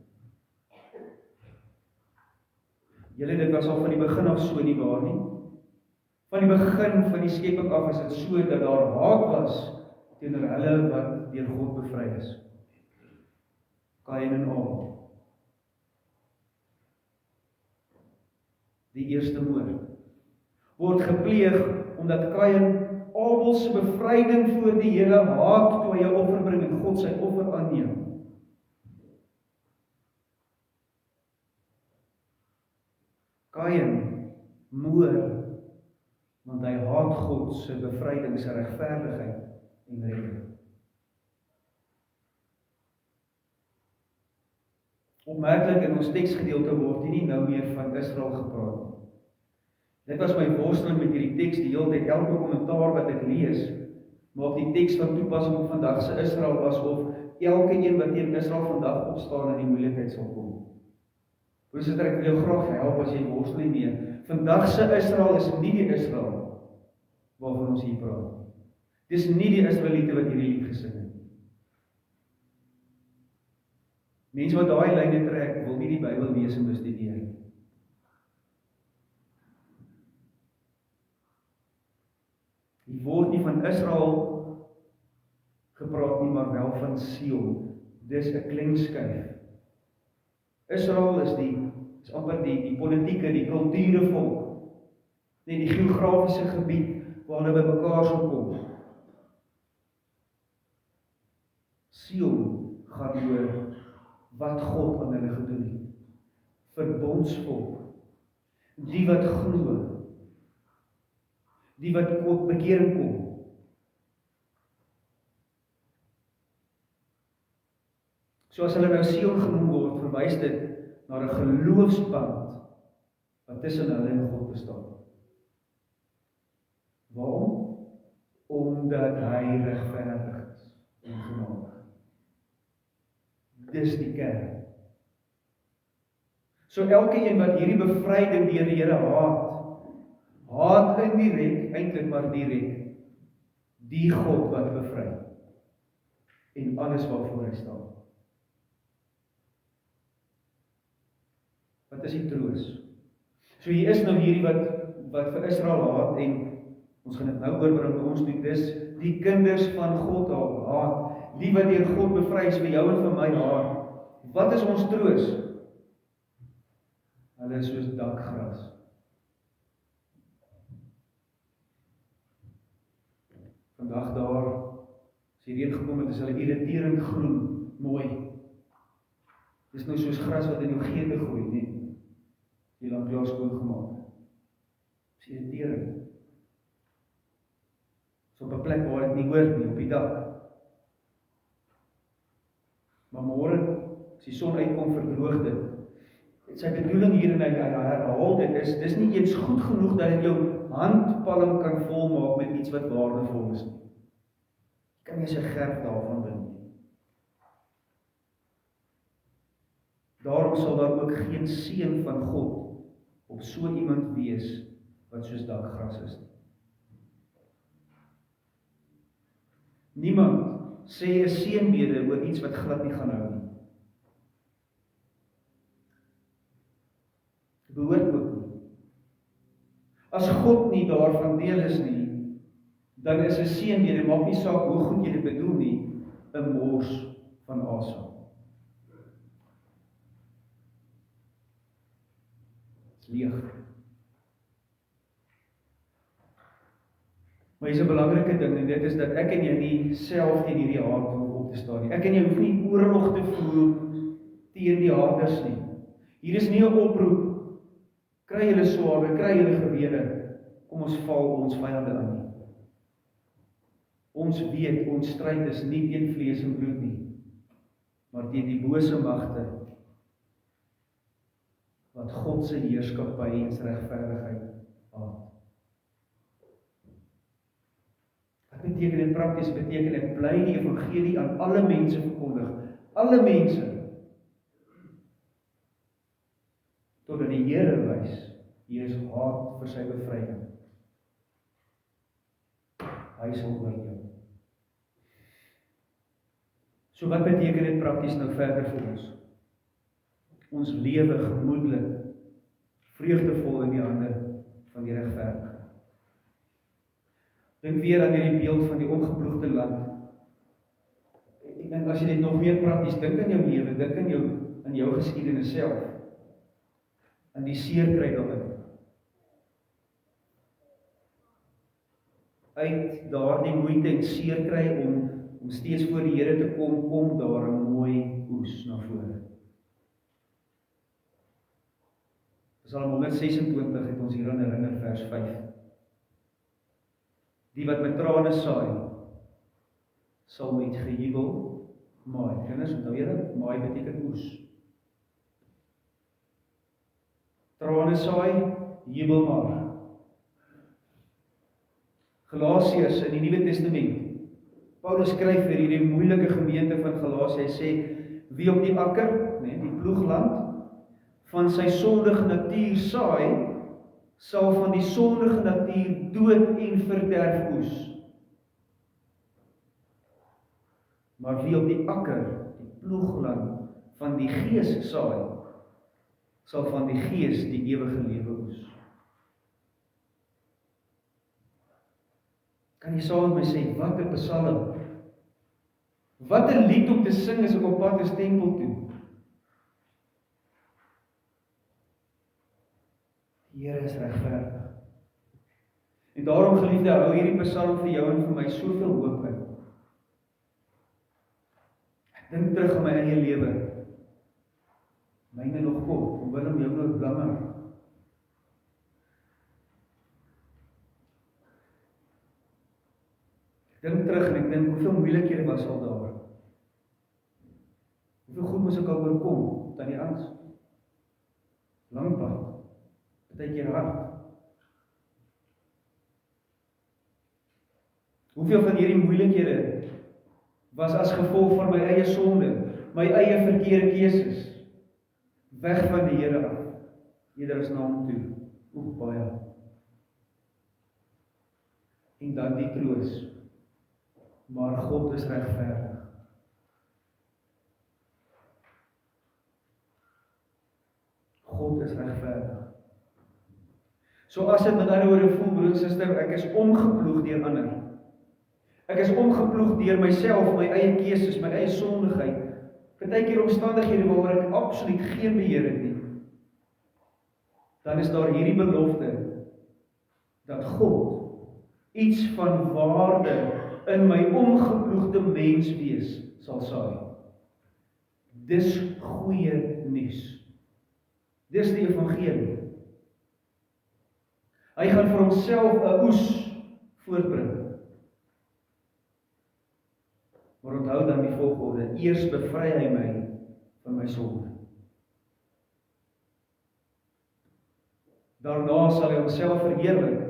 Julle, dit was al van die begin af so nie waar nie. Van die begin van die skepping af is dit so dat daar haat was teenoor hulle wat deur God bevry is. Kain en Abel. Die eerste moord word gepleeg omdat Kain Abel se bevryding voor die Here haat toe hy 'n offer bring en God sy offer aanneem. Kain moord want hy haat God se bevryding, sy regverdigheid en redding. Opmerklik in ons teksgedeelte word hier nie nou meer van Israel gepraat nie. Dit was my worsteling met hierdie teks die hele tyd, elke kommentaar wat ek lees, maak die teks van toepassing op vandag se Israel asof elke een wat teen Israel vandag opstaan in die moeilikheid sal kom. Dus ek wil jou graag help as jy worstel nie mee. Vandag se Israel is nie die Israel waarvan ons hier praat. Dis nie die Israeliete wat hierdie lied gesing het. Mense wat daai lyne trek, wil nie die Bybel lees en bestudeer nie. Hier word nie van Israel gepraat nie, maar wel van Sion. Dis 'n klengskyf. Israel is amper die politieke, die kulture volk, die geografiese gebied waar hulle by mekaar sal kom. Sion gaan oor wat God aan hulle gedoen het. Verbondsvolk, die wat glo, die wat tot bekering kom. So as hulle nou Sion genoem word, verwys dit na 'n geloofsband wat tussen hulle en God bestaan. Waarom? Omdat hy regverdig is en genadig. Dis die kern. So elke een wat hierdie bevryding deur die Here haat indirek, eintlik maar direk, die God wat bevry en alles waarvoor hy staan. Wat is die troos? So hier is nou hierdie wat vir Israel haat en ons gaan dit nou oorbring by ons toe, dis die kinders van God haat, die wat deur God bevry is vir jou en vir my haat. Wat is ons troos? Hulle is soos dakgras. Vandag daar, as die reën gekom het, is hulle irriterend groen, mooi. Dis nou soos gras wat in jou geete groei, nie? Die lanklaas skoon gemaak. Dis irriterend. plek waar dit nie hoort nie, op die dak. Maar môre, as die son uitkom, verdroog dit. Sy bedoeling hier en hy herhaal dit, dis nie eens goed genoeg dat dit jou handpalm kan volmaak met iets wat waardevol is nie. Jy kan nie 'n gerf daarvan doen nie. Daarom sal daar ook geen seën van God op so iemand wees wat soos dakgras is nie. Niemand sê 'n seënbede oor iets wat glad nie gaan hou nie. Behoort ook nie. As God nie daarvan deel is nie, dan is 'n seënbede, maak nie saak hoe goed jy dit bedoel nie, 'n mors van asem. Leeg. Maar is 'n belangrike ding en dit is dat ek en jy nie self teen hierdie haat op te staan nie. Ek en jy hoef nie oorlog te voer teen die haters nie. Hier is nie 'n oproep, kry julle swaarde, kry julle gewere, kom ons val ons vyande aan nie. Ons weet, ons stryd is nie teen vlees en bloed nie, maar teen die bose magte, wat God se heerskappy en sy regverdigheid haat. Wat beteken dit prakties? Beteken dit bly die evangelie aan alle mense verkondig, alle mense, totdat die Here wys, hier is haat vir sy bevryding. Hy sal oor jou. So wat beteken dit prakties nou verder vir ons? Ons lewe gemoedelik, vreugdevol in die hande van die regverdige. Dink weer aan hierdie beeld van die ongeploegde land. Ek dink as jy dit nog meer prakties dink aan jou lewe, dink aan jou geskiedenis self, aan die seerkry daarin. Uit daardie moeite en seerkry om steeds voor die Here te kom daar 'n mooi oes na vore. Psalm 126 het ons hier in herinner, vers 5. Die wat met trane saai, sal met gejubel maai. Kinders, onthou julle, maai beteken oes. Trane saai, jubel maar. Galasiërs in die Nuwe Testament. Paulus skryf vir hierdie moeilike gemeente van Galasië, hy sê, wie op die akker, die ploegland, van sy sondige natuur saai, sal van die sondige natuur dood en verderf oes. Maar wie op die akker, die ploegland, van die Gees saai, sal van die Gees die ewige lewe oes. Kan jy saam met my sê, wat 'n psalm, wat 'n lied om te sing as ek op pad is tempel toe. Die Here is regverdig. En daarom, geliefde, hou hierdie psalm vir jou en vir my soveel hoop in. Ek dink terug aan my eie lewe. Myne nog kort, om wil om jou nog blammer. Ek dink terug en ek dink, hoeveel moeilikhede was al daar. Hoeveel goed moes ek al oorkom, dan die angst. Lang pad. Partykeer hard. Hoeveel van hierdie moeilikhede was as gevolg van my eie sonde, my eie verkeerde keuses, weg van die Here af, eerder as na hom toe, ook baie. En dan die troos, maar God is regverdig. God is regverdig. So as dit met ander woorde voel, broer en suster, ek is omgeploeg deur ander. Ek is omgeploeg deur myself, my eie keuses, my eie sondigheid. Partykeer omstandighede waaroor ek absoluut geen beheer het nie. Dan is daar hierdie belofte dat God iets van waarde in my omgeploegde menswees sal saai. Dis goeie nuus. Dis die evangelie. Hy gaan vir homself 'n oes voortbring. Maar onthou dan die volgorde: eers bevry hy my van my sonde. Daarna sal hy homself verheerlik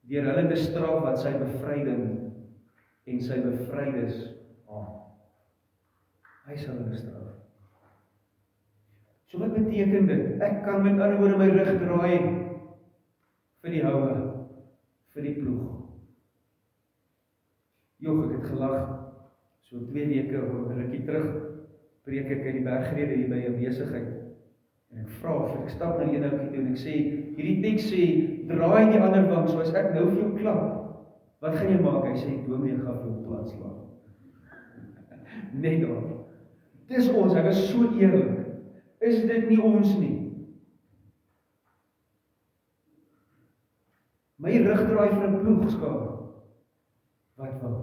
deur hulle te straf wat sy bevryding en sy bevrydes aan. Hy sal hulle straf. So wat beteken dit? Ek kan met ander woorde my rug draai vir die houe, vir die ploeg. Jog, ek het gelag, so 2 weke of 'n rukkie terug, preek ek in die bergrede hier by 'n besigheid. En ek vra, ek stap na een ouetjie toe en ek sê, hierdie teks sê, draai die ander wang, so as ek nou vir jou klap, wat gaan jy maak? Hy sê, dominee, gaan vir jou plat slaan. Net daar. Dis ons, ek is so eerlik. Is dit nie ons nie? My rug draai vir 'n ploegskaap. Wat wil?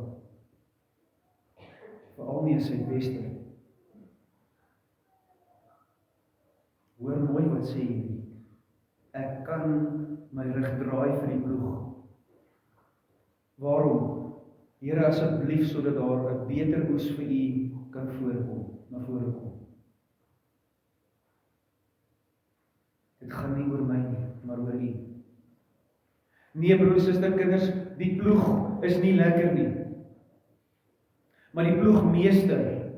Veral nie sy beste. Hoor mooi wat sê hierdie. Ek kan my rug draai vir die ploeg. Waarom? Here, asseblief, sodat daar 'n beter oes vir u kan na vore kom. Dit gaan nie oor my nie, maar oor u. Nee, broers en susters, kinders, die ploeg is nie lekker nie. Maar die ploegmeester,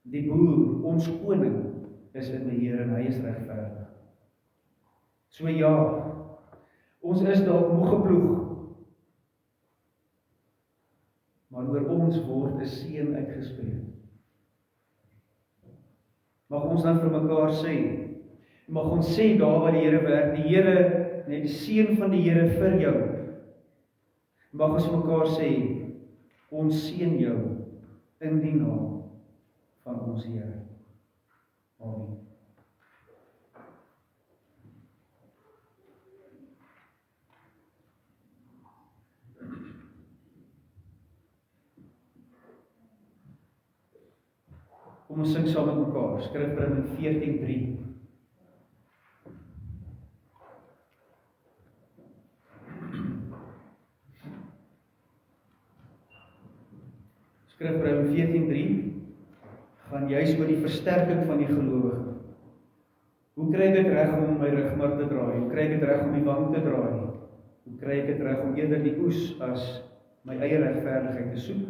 die boer, ons koning, is in die Here en hy is regverdig. So ja, ons is dalk moeg geploeg, maar oor ons word 'n seën uitgespreek. Mag ons dan vir mekaar sê, mag ons sê daar waar die Here werk, die Here, net die seën van die Here vir jou. Mag ons mekaar sê, ons seën jou in die naam van ons Here. Amen. Kom ons sing saam met mekaar, Skrifbring 14:3. Skrifbring 14:3 gaan juis oor die versterking van die gelowige. Hoe kry ek dit reg om my rugmark te draai? Hoe kry ek dit reg om die wang te draai? Hoe kry ek dit reg om eerder die oes as my eie regverdigheid te soek?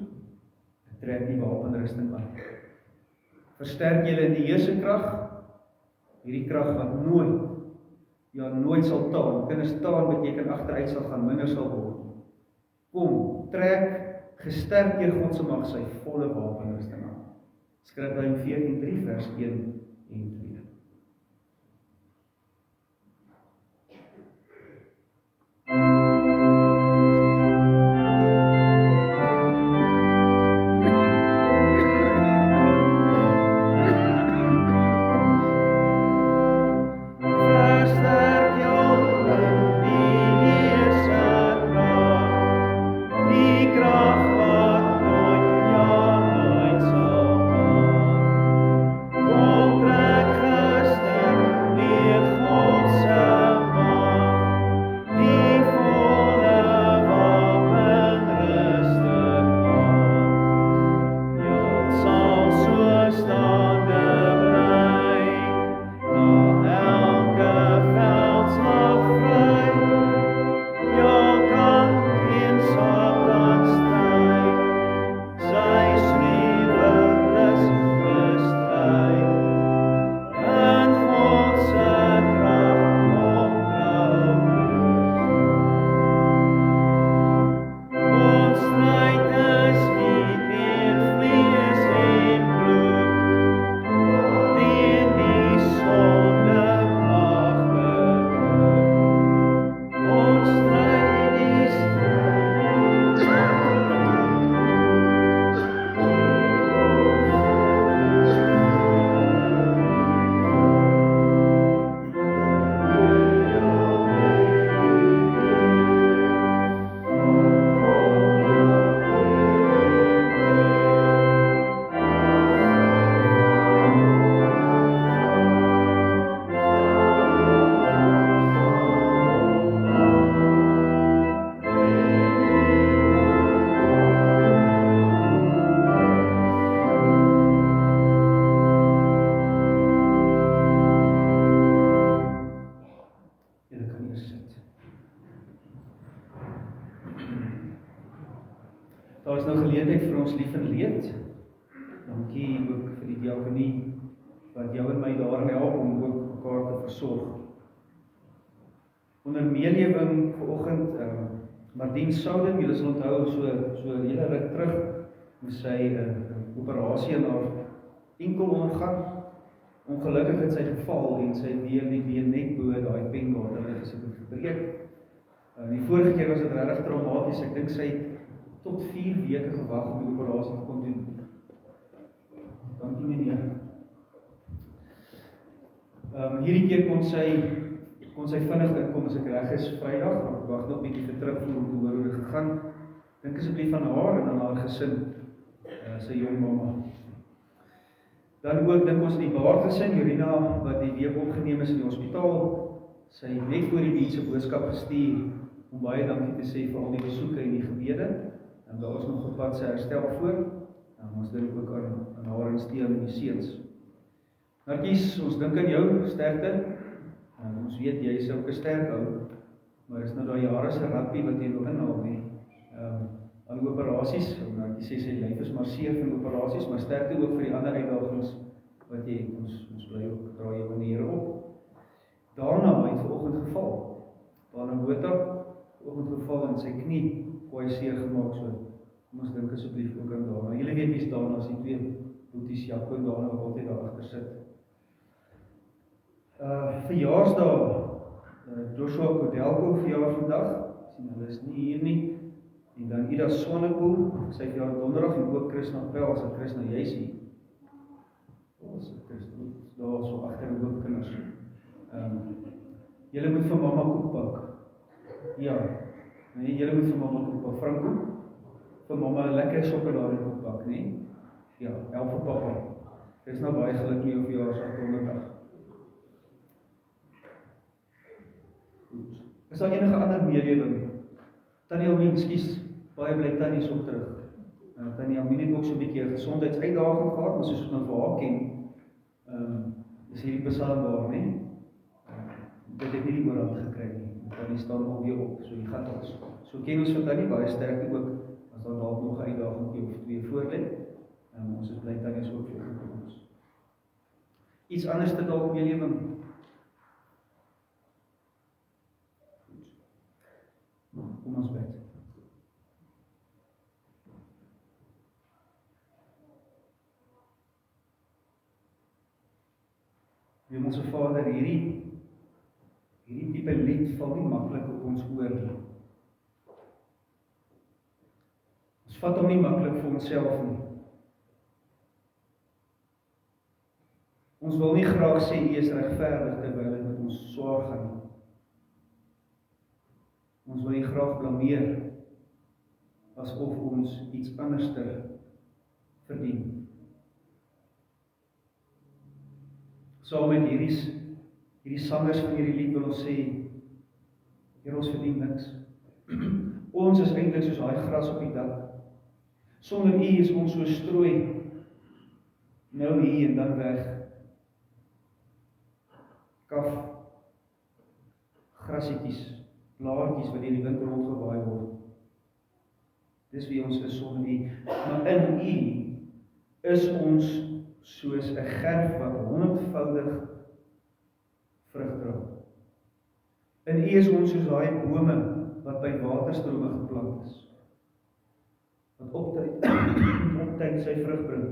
Ek trek die wapenrusting aan. Versterk julle in die Here se krag, hierdie krag wat nooit sal taan. Kinders, taan beteken agteruit sal gaan, minder sal word. Kom, trek, gesterk deur God se mag sy volle wapenrusting aan. Skrifbring 14:3 vers 1 en 2. Kom, trek Daar is nou geleentheid vir ons lief en leed. Dankie ook vir die diakonie, wat jou en my daarin help om ook mekaar te versorg. Onder meelewing vanoggend, Martien Souden, julle sal onthou, so 'n hele ruk terug, moes sy 'n operasie in haar enkel ondergaan. Ongelukkig het sy geval en sy weer die been net bo daai pengate gesit en gebreek. Die vorige keer was dit regtig traumaties. Ek dink sy het tot 4 weke gewag om die operasie te kon doen. Dankie meneer. Hierdie keer kon sy vinnig inkom as ek reg is Vrydag, maar ek wag nog 'n bietjie vir terugvoer om te hoor hoe dit gegaan. Dink asseblief aan haar en aan haar gesin, sy jong mamma. Dan ook dink ons aan die Baard gesin, Jorina, wat die week opgeneem is in die hospitaal. Sy het net voor die dienste boodskap gestuur om baie dankie te sê vir al die besoeke en die gebede. En daar is nog 'n pad sy herstel voor. Ons dink ook aan haar en steun en die seuns. Narkies, ons dink aan jou sterkte. Ons weet jy is ook 'n sterk ou, maar is nou daai jare se rugby wat jy nog inhaal nie. Aan operasies, omdat jy sê sy lyf is maar seer van operasies, maar sterkte ook vir die ander uitdagings wat jy het. Ons bly ook dra jou in die Here op. Daarna het vanoggend geval. Daarna Botha vanoggend geval en sy knie kwai seer gemaak, so kom ons dink asseblief ook aan daarna. Julle weet wie's daarna, as die 2 boeties Jaco en daarna wat altyd daar agter sit. Verjaarsdag, Joshua Kodelko verjaar vandag, sien hulle is nie hier nie. En dan Ida Sonnekoel, sy verjaar donderdag en ook Krishna Pels en Krishna Jessie. Ons daar so agter en ook kinders. Julle moet vir mamma koek bak. Ja, nee, julle moet vir mamma koek bak. Franco, vir mamma 'n lekker sjokolade koek bak, nee? Ja, help vir pappa. Dis nou baie geluk nie op verjaarsdag donderdag. Goed. Is daar enige ander meelewing? Tannie Almien, skus, baie bly Tannie is op terug. Tannie Almien het ook so 'n bietjie 'n gesondheidsuitdaging gehad, maar soos ons nou vir haar ken, is hierdie besaambaar, nee? Dit het nie die oorhand gekry nie. Tannie staan alweer op, so die gat ons. So ken ons vir Tannie baie sterk ook, as daar dalk nog 'n uitdaging of 2 voor lê. Ons is bly Tannie is ook vir ons. Iets anders te dalk meelewing. Kom ons bid. Hemelse Vader, hierdie tipe lied val nie maklik op ons oor nie. Ons vat hom nie maklik vir onsself nie. Ons wil nie graag sê U is regverdig terwyl dit met ons swaar gaan nie. Ons wil U graag blameer, asof ons iets anderster verdien. Saam met hierdie sangers van hierdie lied wil ons sê, Here, ons verdien niks. Ons is eintlik soos daai gras op die dak. Sonder U is ons so strooi, nou hier en dan weg. Kaf, grasietjies, blaartjies wat deur die wind rondgewaai word. Dis wie ons is sonder U. Maar in U is ons soos 'n gerf wat 100voudig vrug dra. In U is ons soos daai bome wat by waterstrome geplant is, wat op tyd sy vrug bring.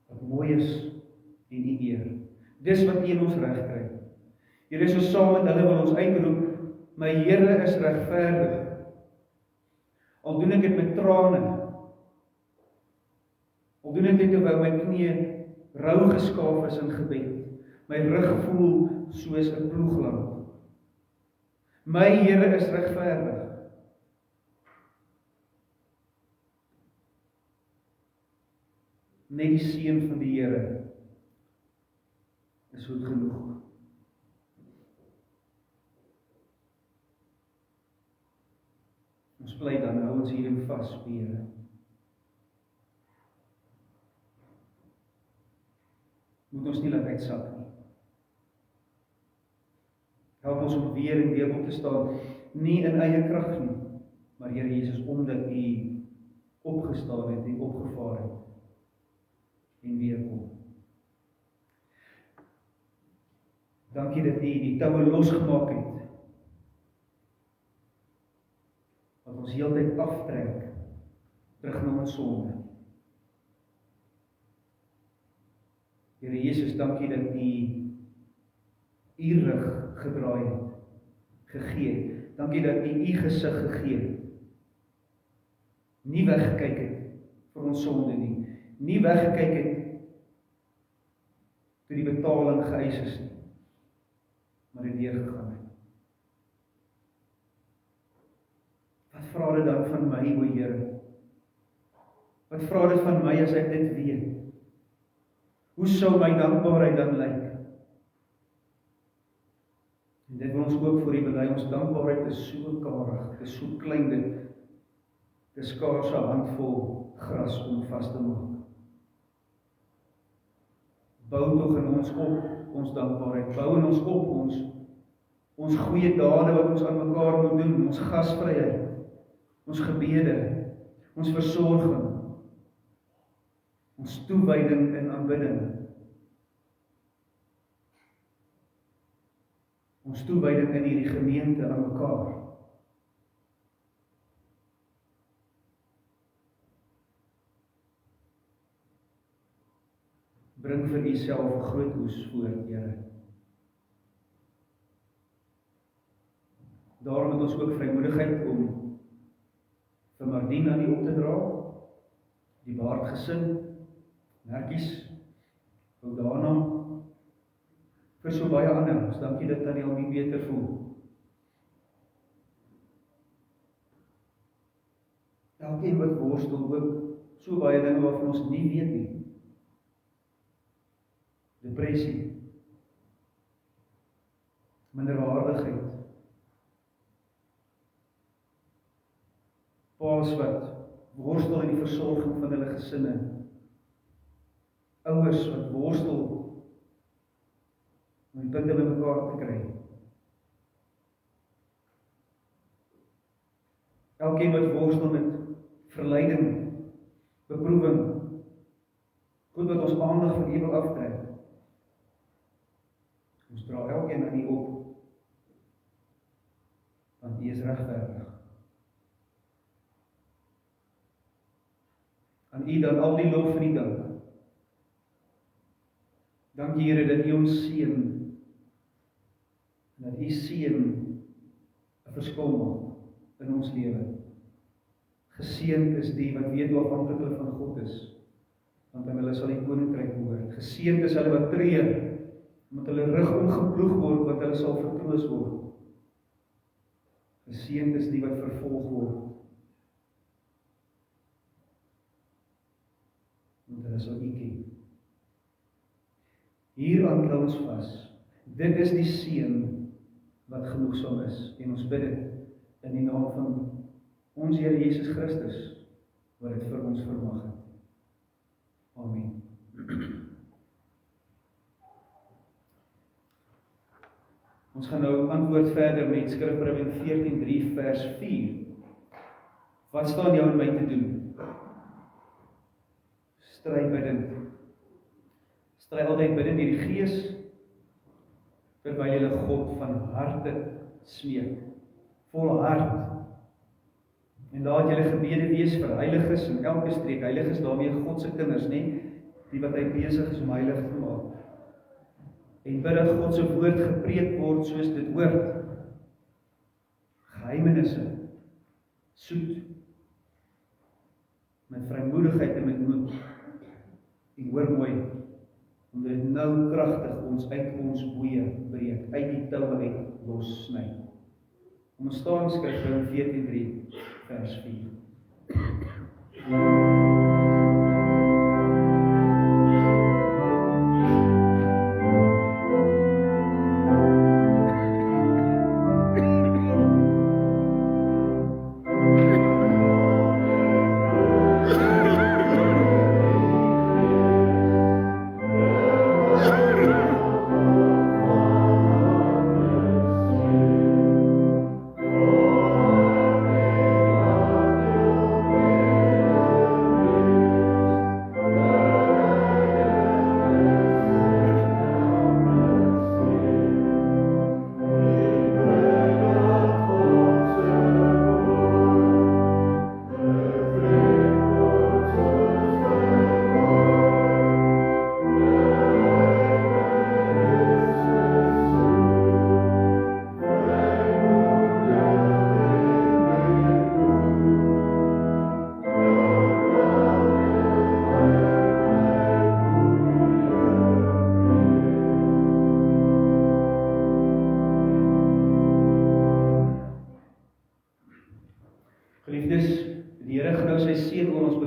Wat mooi is en U eer. Dis wat U in ons reg kry. Here, so saam met hulle wil ons uitroep, my Here is regverdig. Al doen ek dit met trane, al doen ek dit terwyl my knie rou geskaaf is in gebed, my rug voel soos 'n ploegland. My Here is regverdig. Net die seën van die Here is goed genoeg. Ons bly dan, hou ons hierin vas, Here. Moet ons nie laat uitsak nie. Help ons om weer en weer op te staan, nie in eie krag nie, maar Here Jesus, omdat U opgestaan het en opgevaar het en weer kom. Dankie dat U die toue losgemaak het, wat ons heeltyd aftrek, terug na ons sonde. Here Jesus, dankie dat U rug gedraai het, gegee het. Dankie dat U gesig gegee het. Nie weggekyk het vir ons sonde nie. Nie weggekyk het toe die betaling geëis is nie, maar dit deurgegaan het. Wat vra dit dan van my, o Here? Wat vra dit van my as ek dit weet? Hoe sou my dankbaarheid dan lyk? En dit wil ons ook voor U bely, ons dankbaarheid is so karig, dit is so klein, dit is skaars 'n handvol gras om vas te maak. Bou tog in ons op, ons dankbaarheid, bou in ons op, ons goeie dade wat ons aan mekaar moet doen, ons gasvryheid, ons gebede, ons versorging, ons toewyding en aanbidding, ons toewyding in hierdie gemeente aan mekaar. Bring vir U self 'n groot oes voor, Here. Daarom het ons ook vrymoedigheid om vir Mardien aan U op te dra, die Baard gesin, Merkies, Oudana, vir so baie ander. Ons dankie dat Tannie al nie beter voel. Elkeen wat worstel ook so baie dinge waarvan ons nie weet nie. Depressie, minderwaardigheid, paas wat worstel in die versorging van hulle gesinne, ouers wat worstel om die punte by mekaar te kry. Elkeen wat worstel met verleiding, beproewing, goed wat ons aandag van U wil aftrek. Ons dra elkeen aan U op, want U is regverdig. Aan U dan al die lof en die dank. Dankie Here dat U ons seën, en dat U seën 'n verskil maak in ons lewe. Geseënd is die wat weet hoe afhanklik hulle van God is, want aan hulle sal die koninkryk behoort. Geseënd is hulle wat treur, omdat hulle rug omgeploeg word, want hulle sal vertroos word. Geseënd is die wat vervolg word, want hulle sal U ken. Hieraan klou ons vas. Dit is die seën wat genoegsaam is, en ons bid dit in die naam van ons Here Jesus Christus, wat dit vir ons vermag het. Amen. Ons gaan nou antwoord verder met Skrifbreuke 14:3 vers 4. Wat staan jou en my te doen? Stry bidend. Stry altyd bidend in die Gees, terwyl jy God van harte smeek, vol hart. En laat julle gebede wees vir heiliges in elke streek. Heiliges daarmee God se kinders, die wat hy besig is om heilig te maak. En bid dat God se woord gepreek word soos dit hoort. Geheimenisse, soet, met vrymoedigheid en met moed. En hoor mooi, om dit nou kragtig ons uit ons boeie breek, uit die toue uit lossny. Om ons staan Skrifbreuke 14:3 vers 4.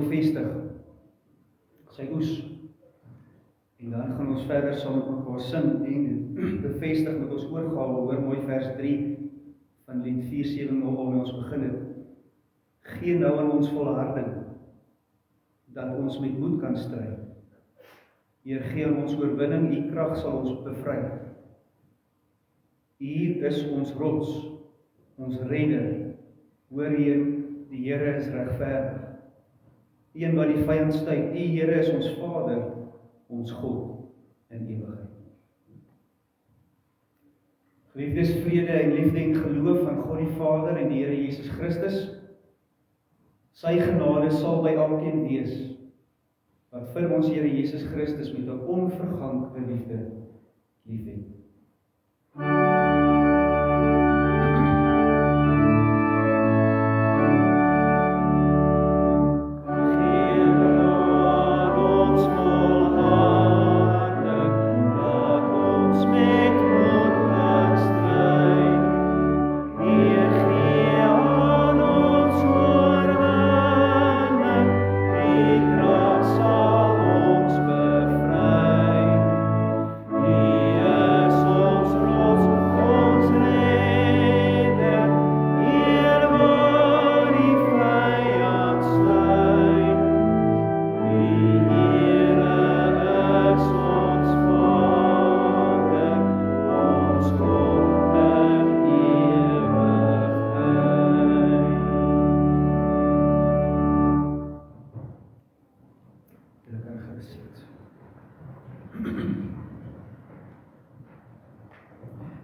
bevestig. Sy oes. En dan gaan ons verder saam met mekaar sing en bevestig met ons oorgawe, hoor mooi vers 3 van lied 470 waarmee ons begin het. Gee nou aan ons volharding, dat ons met moed kan stry. Heer, gee aan ons oorwinning, U krag sal ons bevry. U is ons rots, ons redder. Hoor Heer, die Here is regverdig. Een wat die vyand stuit, U Here is ons Vader, ons God in ewigheid. Geliefdes, vrede en liefde en geloof van God die Vader en die Here Jesus Christus, sy genade sal by elkeen wees, wat vir ons Here Jesus Christus met 'n onverganklike liefde liefhet.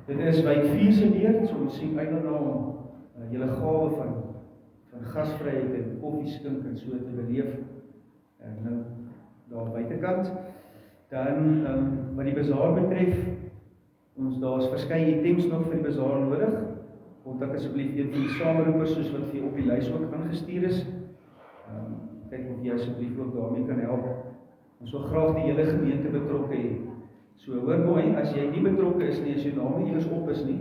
Dit is wijk 4 se leer, so ons sien uit na julle gawe van gasvryheid en koffieskink en so te beleef nou daar buitekant. Dan wat die bazaar betref, daar is verskeie items nog vir die bazaar nodig. Kontak asseblief een van die sameroepers soos wat vir op die lys ook aangestuur is. Kyk of jy asseblief ook daarmee kan help. Ons wil graag die hele gemeente betrokke hê. So hoor mooi, as jy nie betrokke is nie, as jou naam nie eers op is nie,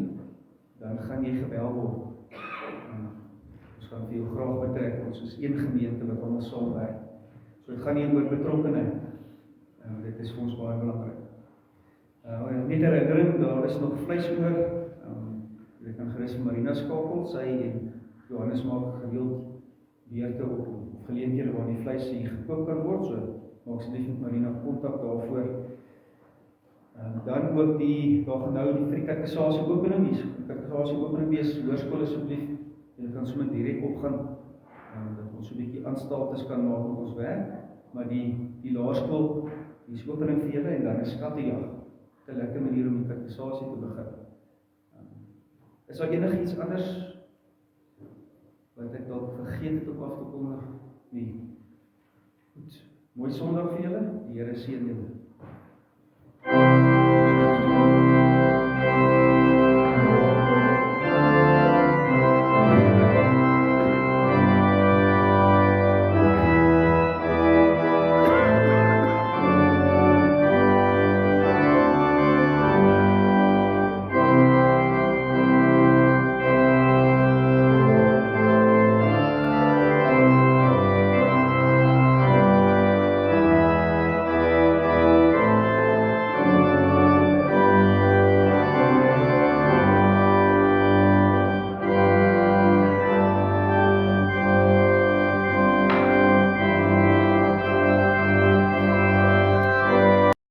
dan gaan jy gebel word. Ons gaan vir jou graag betrek, ons is een gemeente wat almal saamwerk. So dit gaan nie oor betrokkenheid. Dit is vir ons baie belangrik. Net 'n herinnering, daar is nog vleis oor. Jy kan gerus vir Marina skakel, sy en Johannes maak gereeld beurte op geleenthede waar die vleis hier gekook kan word, so maak asseblief met Marina kontak daarvoor. Dan ook daar gaan nou die vir die katekisasie opening, die katekisasie opening wees, hoërskool asseblief, jy kan sommer direk opgaan, dat ons so 'n bietjie aanstaltes kan maak op ons werk, maar die laerskool, die is opening vir julle en dan is skattejag, 'n lekker manier om die katekisasie te begin. Is daar enigiets anders wat ek dalk vergeet het om af te kondig? Nee. Goed. Mooi Sondag vir julle. Die Here seën julle.